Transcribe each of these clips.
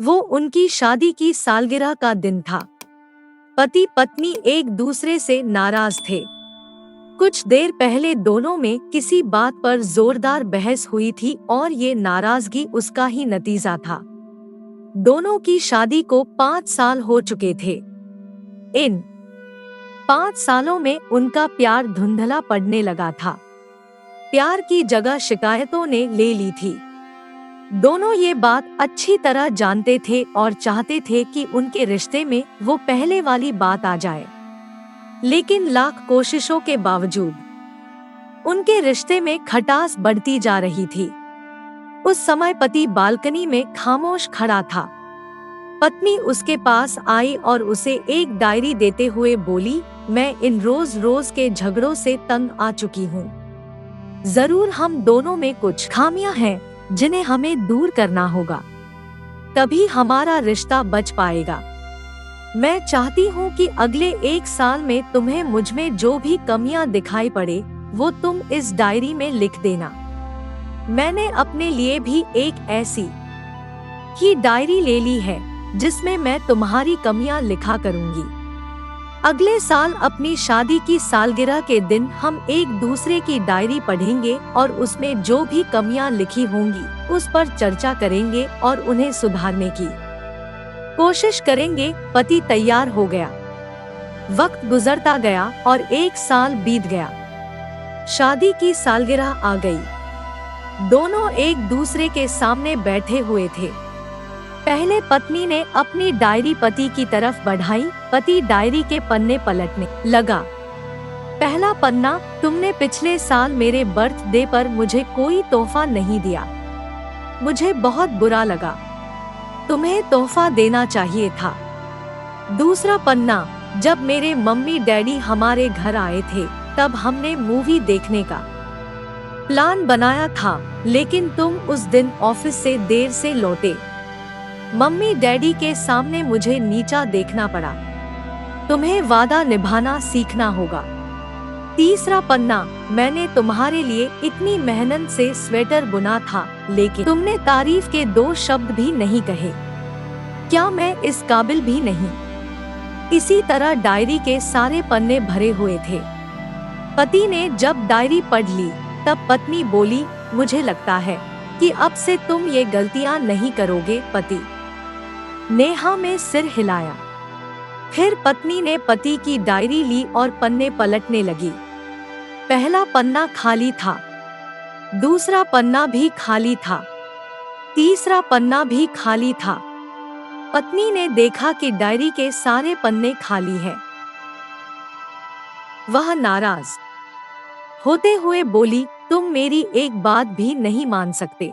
वो उनकी शादी की सालगिरह का दिन था। पति पत्नी एक दूसरे से नाराज थे। कुछ देर पहले दोनों में किसी बात पर जोरदार बहस हुई थी और ये नाराजगी उसका ही नतीजा था। दोनों की शादी को 5 साल हो चुके थे। इन 5 सालों में उनका प्यार धुंधला पड़ने लगा था। प्यार की जगह शिकायतों ने ले ली थी। दोनों ये बात अच्छी तरह जानते थे और चाहते थे कि उनके रिश्ते में वो पहले वाली बात आ जाए, लेकिन लाख कोशिशों के बावजूद उनके रिश्ते में खटास बढ़ती जा रही थी। उस समय पति बालकनी में खामोश खड़ा था। पत्नी उसके पास आई और उसे एक डायरी देते हुए बोली, मैं इन रोज रोज के झगड़ों से तंग आ चुकी हूँ। जरूर हम दोनों में कुछ खामियां हैं जिन्हें हमें दूर करना होगा, तभी हमारा रिश्ता बच पाएगा। मैं चाहती हूँ कि अगले 1 साल में तुम्हें मुझमें जो भी कमियां दिखाई पड़े वो तुम इस डायरी में लिख देना। मैंने अपने लिए भी एक ऐसी ही डायरी ले ली है जिसमें मैं तुम्हारी कमियां लिखा करूंगी। अगले साल अपनी शादी की सालगिरह के दिन हम एक दूसरे की डायरी पढ़ेंगे और उसमें जो भी कमियां लिखी होंगी उस पर चर्चा करेंगे और उन्हें सुधारने की कोशिश करेंगे। पति तैयार हो गया। वक्त गुजरता गया और 1 साल बीत गया। शादी की सालगिरह आ गई। दोनों एक दूसरे के सामने बैठे हुए थे। पहले पत्नी ने अपनी डायरी पति की तरफ बढ़ाई। पति डायरी के पन्ने पलटने लगा। पहला पन्ना, तुमने पिछले साल मेरे बर्थडे पर मुझे कोई तोहफा नहीं दिया। मुझे बहुत बुरा लगा। तुम्हें तोहफा देना चाहिए था। दूसरा पन्ना, जब मेरे मम्मी डैडी हमारे घर आए थे तब हमने मूवी देखने का प्लान बनाया था, लेकिन तुम उस दिन ऑफिस से देर से लौटे। मम्मी डैडी के सामने मुझे नीचा देखना पड़ा। तुम्हें वादा निभाना सीखना होगा। तीसरा पन्ना, मैंने तुम्हारे लिए इतनी मेहनत से स्वेटर बुना था, लेकिन तुमने तारीफ के 2 शब्द भी नहीं कहे। क्या मैं इस काबिल भी नहीं? इसी तरह डायरी के सारे पन्ने भरे हुए थे। पति ने जब डायरी पढ़ ली तब पत्नी बोली, मुझे लगता है कि अब से तुम ये गलतियां नहीं करोगे। पति नेहा में सिर हिलाया। फिर पत्नी ने पति की डायरी ली और पन्ने पलटने लगी। पहला पन्ना खाली था, दूसरा पन्ना भी खाली था, तीसरा पन्ना भी खाली था। पत्नी ने देखा कि डायरी के सारे पन्ने खाली हैं। वह नाराज होते हुए बोली, तुम मेरी एक बात भी नहीं मान सकते।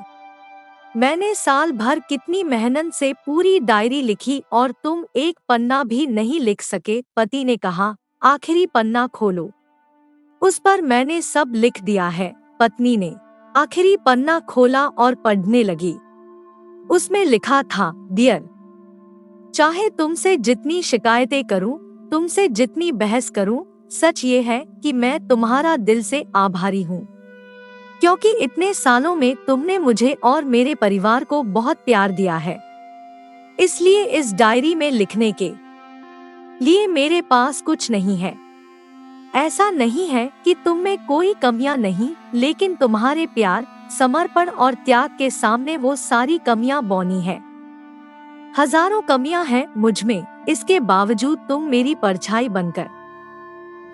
मैंने साल भर कितनी मेहनत से पूरी डायरी लिखी और तुम एक पन्ना भी नहीं लिख सके। पति ने कहा, आखिरी पन्ना खोलो, उस पर मैंने सब लिख दिया है। पत्नी ने आखिरी पन्ना खोला और पढ़ने लगी। उसमें लिखा था, डियर, चाहे तुमसे जितनी शिकायतें करूं, तुमसे जितनी बहस करूं, सच ये है कि मैं तुम्हारा दिल से आभारी हूँ, क्योंकि इतने सालों में तुमने मुझे और मेरे परिवार को बहुत प्यार दिया है। इसलिए इस डायरी में लिखने के लिए मेरे पास कुछ नहीं है। ऐसा नहीं है कि तुम में कोई कमियां नहीं, लेकिन तुम्हारे प्यार, समर्पण और त्याग के सामने वो सारी कमियां बौनी है। हजारों कमियां हैं मुझ में, इसके बावजूद तुम मेरी परछाई बनकर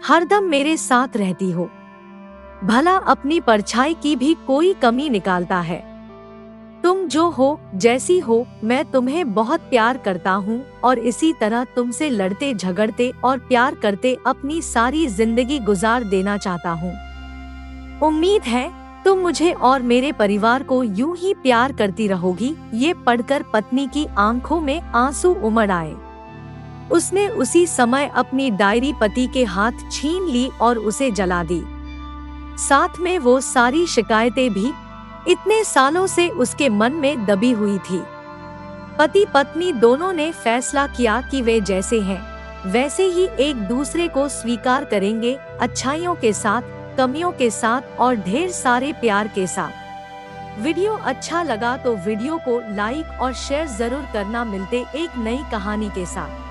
हरदम मेरे साथ रहती हो। भला अपनी परछाई की भी कोई कमी निकालता है? तुम जो हो, जैसी हो, मैं तुम्हें बहुत प्यार करता हूँ और इसी तरह तुमसे लड़ते झगड़ते और प्यार करते अपनी सारी जिंदगी गुजार देना चाहता हूँ। उम्मीद है तुम मुझे और मेरे परिवार को यूं ही प्यार करती रहोगी। ये पढ़कर पत्नी की आंखों में आंसू उमड़ आए। उसने उसी समय अपनी डायरी पति के हाथ छीन ली और उसे जला दी। साथ में वो सारी शिकायतें भी इतने सालों से उसके मन में दबी हुई थी। पति पत्नी दोनों ने फैसला किया कि वे जैसे हैं वैसे ही एक दूसरे को स्वीकार करेंगे, अच्छाइयों के साथ, कमियों के साथ और ढेर सारे प्यार के साथ। वीडियो अच्छा लगा तो वीडियो को लाइक और शेयर जरूर करना। मिलते एक नई कहानी के साथ।